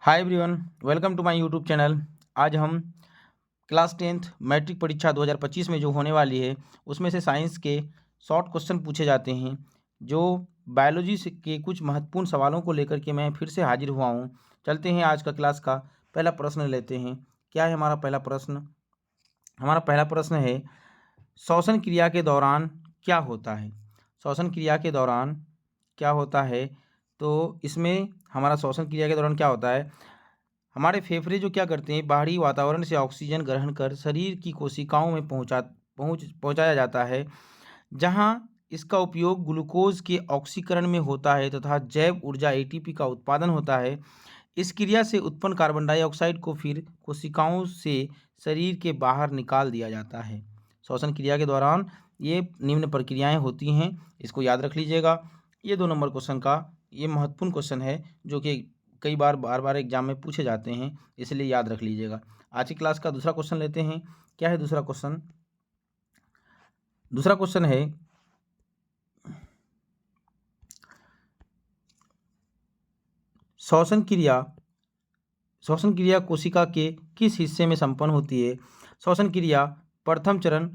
Hi everyone, welcome to my YouTube channel. आज हम class 10th matric परीक्षा 2025 में जो होने वाली है उसमें से साइंस के शॉर्ट क्वेश्चन पूछे जाते हैं। जो बायोलॉजी से के कुछ महत्वपूर्ण सवालों को लेकर के मैं फिर से हाजिर हुआ हूँ। चलते हैं, आज का क्लास का पहला प्रश्न लेते हैं। क्या है हमारा पहला प्रश्न? हमारा पहला प्रश्न है, श्वसन क्रिया के दौरान क्या होता है? श्वसन क्रिया के दौरान क्या होता है? तो इसमें हमारा श्वसन क्रिया के दौरान क्या होता है, हमारे फेफड़े जो क्या करते हैं, बाहरी वातावरण से ऑक्सीजन ग्रहण कर शरीर की कोशिकाओं में पहुंचाया जाता है, जहां इसका उपयोग ग्लूकोज के ऑक्सीकरण में होता है तथा जैव ऊर्जा एटीपी का उत्पादन होता है। इस क्रिया से उत्पन्न कार्बन डाइऑक्साइड को फिर कोशिकाओं से शरीर के बाहर निकाल दिया जाता है। श्वसन क्रिया के दौरान ये निम्न प्रक्रियाएं होती हैं, इसको याद रख लीजिएगा। ये 2 नंबर क्वेश्चन का ये महत्वपूर्ण क्वेश्चन है जो कि कई बार बार एग्जाम में पूछे जाते हैं, इसलिए याद रख लीजिएगा। आज की क्लास का दूसरा क्वेश्चन लेते हैं। क्या है दूसरा क्वेश्चन? दूसरा क्वेश्चन है, श्वसन क्रिया कोशिका के किस हिस्से में संपन्न होती है? श्वसन क्रिया प्रथम चरण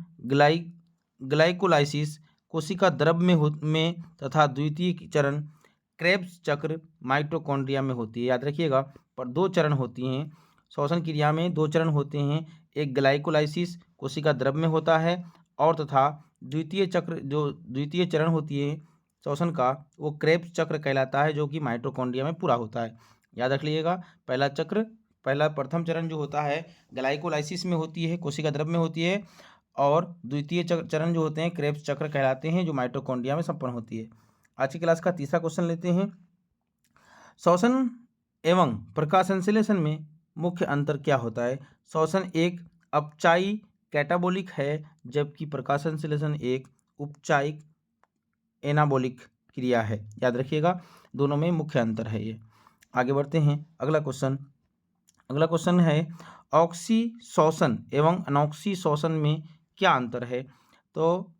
ग्लाइकोलाइसिस कोशिका द्रव में तथा द्वितीय चरण क्रेब्स चक्र माइटोकॉन्ड्रिया में होती है। याद रखिएगा, पर 2 चरण होती हैं श्वसन क्रिया में। 2 चरण होते हैं, एक ग्लाइकोलाइसिस कोशिका द्रव में होता है और तथा द्वितीय चरण होती है श्वसन का, वो क्रेब्स चक्र कहलाता है, जो कि माइटोकॉन्ड्रिया में पूरा होता है। याद रख लीजिएगा, पहला प्रथम चरण जो होता है ग्लाइकोलाइसिस में होती है, कोशिका द्रव में होती है, और द्वितीय चरण जो होते हैं क्रेब्स चक्र कहलाते हैं, जो माइटोकॉन्ड्रिया में संपन्न होती है। आज की क्लास का तीसरा क्वेश्चन लेते हैं। श्वसन एवं प्रकाश संश्लेषण में मुख्य अंतर क्या होता है? श्वसन एक अपचायी कैटाबोलिक है, जबकि प्रकाश संश्लेषण एक उपचायिक एनाबोलिक क्रिया है। याद रखिएगा, दोनों में मुख्य अंतर है ये। आगे बढ़ते हैं, अगला क्वेश्चन है, ऑक्सीशोषण एवं अनॉक्सीशोषण में क्या अंतर है? तो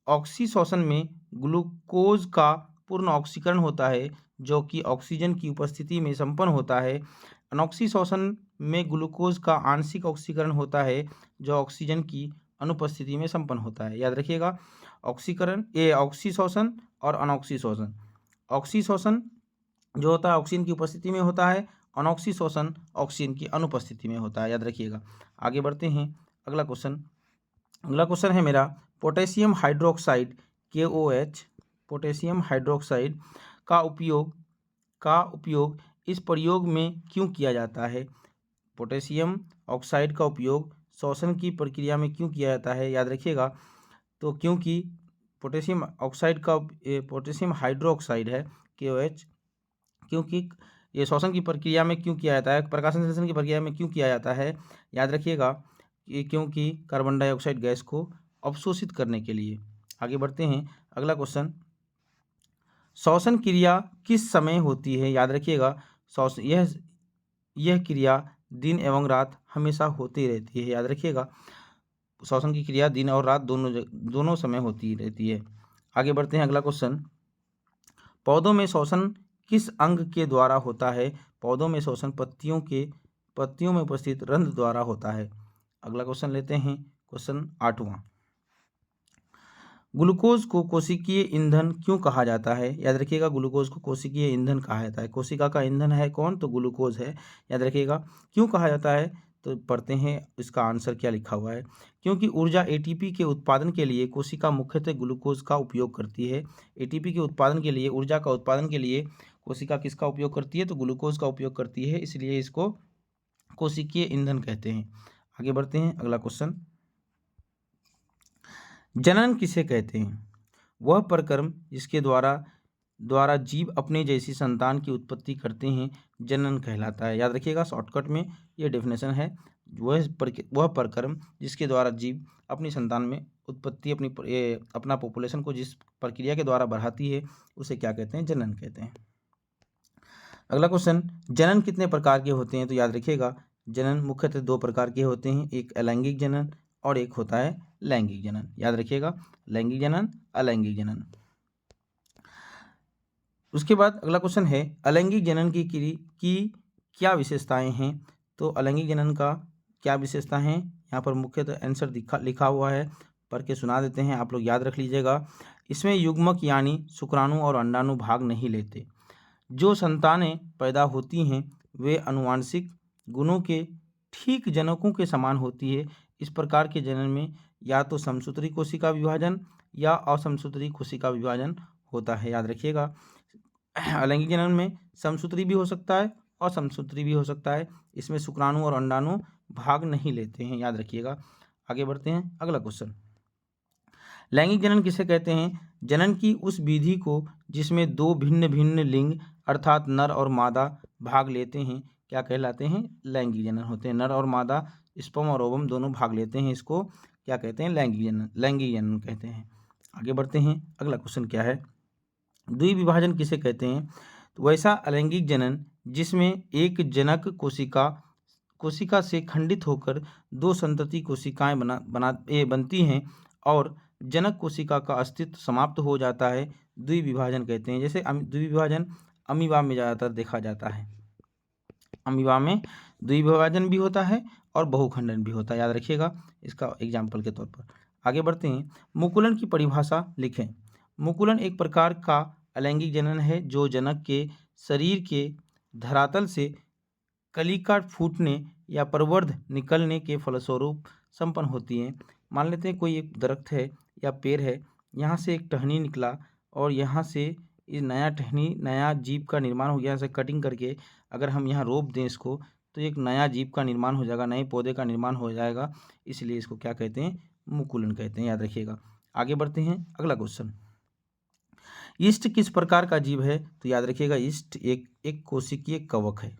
ऑक्सीशोषण में ग्लूकोज का पूर्ण ऑक्सीकरण होता है, जो कि ऑक्सीजन की उपस्थिति में संपन्न होता है। अनॉक्सीशोषण में ग्लूकोज का आंशिक ऑक्सीकरण होता है, जो ऑक्सीजन की अनुपस्थिति में संपन्न होता है। याद रखिएगा, ऑक्सीशोषण और अनॉक्सीशोषण। ऑक्सीशोषण जो होता है ऑक्सीजन की उपस्थिति में होता है, अनॉक्सीशोषण ऑक्सीजन की अनुपस्थिति में होता है। याद रखिएगा। आगे बढ़ते हैं, अगला क्वेश्चन है मेरा, potassium hydroxide KOH potassium hydroxide का उपयोग इस प्रयोग में क्यों किया जाता है? पोटेशियम ऑक्साइड का उपयोग श्वसन की प्रक्रिया में क्यों किया जाता है? याद रखिएगा, तो क्योंकि पोटेशियम हाइड्रोक्साइड है KOH, क्योंकि ये श्वसन की प्रक्रिया में क्यों किया जाता है, प्रकाश संश्लेषण की प्रक्रिया में क्यों किया जाता है? याद रखिएगा, क्योंकि कार्बन डाइऑक्साइड गैस को अवशोषित करने के लिए। आगे बढ़ते हैं, अगला क्वेश्चन, श्वसन क्रिया किस समय होती है? याद रखिएगा, यह क्रिया दिन एवं रात हमेशा होती रहती है। याद रखिएगा, श्वसन की क्रिया दिन और रात दोनों समय होती रहती है। आगे बढ़ते हैं, अगला क्वेश्चन, पौधों में श्वसन किस अंग के द्वारा होता है? पौधों में श्वसन पत्तियों में उपस्थित रंध्र द्वारा होता है। अगला क्वेश्चन लेते हैं, क्वेश्चन 8वां, ग्लूकोज को कोशिकीय ईंधन क्यों कहा जाता है? याद रखिएगा, ग्लूकोज को कोशिकीय ईंधन कहा जाता है। कोशिका का ईंधन है कौन? तो ग्लूकोज है। याद रखिएगा, क्यों कहा जाता है? तो पढ़ते हैं इसका आंसर क्या लिखा हुआ है। क्योंकि ऊर्जा एटीपी के उत्पादन के लिए कोशिका मुख्यतः ग्लूकोज का उपयोग करती है। एटीपी के उत्पादन के लिए, ऊर्जा का उत्पादन के लिए कोशिका किसका उपयोग करती है? तो ग्लूकोज का उपयोग करती है, इसलिए इसको कोशिकीय ईंधन कहते हैं। आगे बढ़ते हैं, अगला क्वेश्चन, जनन किसे कहते हैं? वह प्रक्रम जिसके द्वारा जीव अपने जैसी संतान की उत्पत्ति करते हैं, जनन कहलाता है। याद रखिएगा, शॉर्टकट में ये डेफिनेशन है, वह प्रक्रम जिसके द्वारा जीव अपनी संतान में उत्पत्ति अपना पॉपुलेशन को जिस प्रक्रिया के द्वारा बढ़ाती है, उसे क्या कहते हैं? जनन कहते हैं। अगला क्वेश्चन, जनन कितने प्रकार के होते हैं? तो याद रखिएगा, जनन मुख्यतः 2 प्रकार के होते हैं, एक अलैंगिक जनन और एक होता है लैंगिक जनन। याद रखिएगा, लैंगिक जनन, अलैंगिक जनन। उसके बाद अगला क्वेश्चन है, अलैंगिक जनन की क्या विशेषताएं हैं? तो अलैंगिक जनन का क्या विशेषता हैं? यहाँ पर मुख्यतः आंसर लिखा हुआ है, पढ़ के सुना देते हैं, आप लोग याद रख लीजिएगा। इसमें युग्मक यानी शुक्राणु और अंडाणु भाग नहीं लेते। जो संतानें पैदा होती हैं वे आनुवांशिक गुणों के ठीक जनकों के समान होती है। इस प्रकार के जनन में या तो समसूत्री कोशिका विभाजन या असमसूत्री कोशिका विभाजन होता है। याद रखिएगा, अलैंगिक जनन में समसूत्री भी हो सकता है और असमसूत्री भी हो सकता है। इसमें शुक्राणु और अंडाणु भाग नहीं लेते हैं, याद रखिएगा। आगे बढ़ते हैं, अगला क्वेश्चन। लैंगिक जनन किसे कहते हैं? जनन की उस विधि को जिसमें दो भिन्न भिन्न लिंग अर्थात नर और मादा भाग लेते हैं क्या कहलाते हैं? लैंगिक जनन होते हैं। नर और मादा, स्पर्म और ओवम दोनों भाग लेते हैं, इसको क्या कहते हैं? लैंगिक जनन, लैंगिक जनन कहते हैं। आगे बढ़ते हैं, अगला क्वेश्चन क्या है? द्विविभाजन किसे कहते हैं? तो वैसा अलैंगिक जनन जिसमें एक जनक कोशिका से खंडित होकर दो संतति कोशिकाएं बनती हैं और जनक कोशिका का अस्तित्व समाप्त हो जाता है, द्विविभाजन कहते हैं। जैसे द्विविभाजन अमीबा में ज़्यादातर देखा जाता है। अमीबा में द्विविभाजन भी होता है और बहुखंडन भी होता है, याद रखिएगा इसका एग्जाम्पल के तौर पर। आगे बढ़ते हैं, मुकुलन की परिभाषा लिखें। मुकुलन एक प्रकार का अलैंगिक जनन है जो जनक के शरीर के धरातल से कलिका फूटने या प्रवर्ध निकलने के फलस्वरूप संपन्न होती है। मान लेते हैं कोई एक दरख्त है या पेड़ है, यहाँ से एक टहनी निकला और यहाँ से इस नया टहनी, नया जीव का निर्माण हो गया। ऐसे कटिंग करके अगर हम यहाँ रोप दें इसको, तो एक नया जीव का निर्माण हो जाएगा, नए पौधे का निर्माण हो जाएगा। इसलिए इसको क्या कहते हैं? मुकुलन कहते हैं, याद रखिएगा। आगे बढ़ते हैं, अगला क्वेश्चन। ईस्ट किस प्रकार का जीव है? तो याद रखिएगा, ईस्ट एक कोशिकीय कवक है।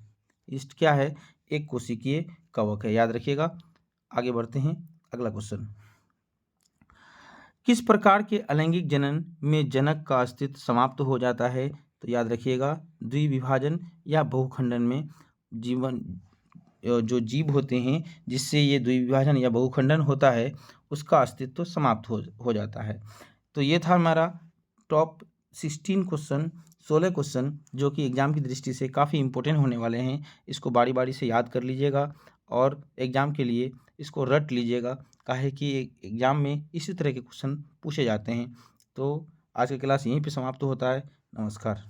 ईस्ट क्या है? एक कोशिकीय कवक है, याद रखिएगा। आगे बढ़ते हैं, अगला क्वेश्चन। किस प्रकार के अलैंगिक जनन में जनक का अस्तित्व समाप्त हो जाता है? तो याद रखिएगा, द्विविभाजन या बहुखंडन में जो जीव होते हैं जिससे ये द्विविभाजन या बहुखंडन होता है उसका अस्तित्व समाप्त हो जाता है। तो ये था हमारा टॉप 16 क्वेश्चन, 16 क्वेश्चन जो कि एग्ज़ाम की दृष्टि से काफ़ी इंपॉर्टेंट होने वाले हैं। इसको बारी बारी से याद कर लीजिएगा और एग्ज़ाम के लिए इसको रट लीजिएगा, काहे कि एग्ज़ाम में इसी तरह के क्वेश्चन पूछे जाते हैं। तो आज का क्लास यहीं पे समाप्त होता है। नमस्कार।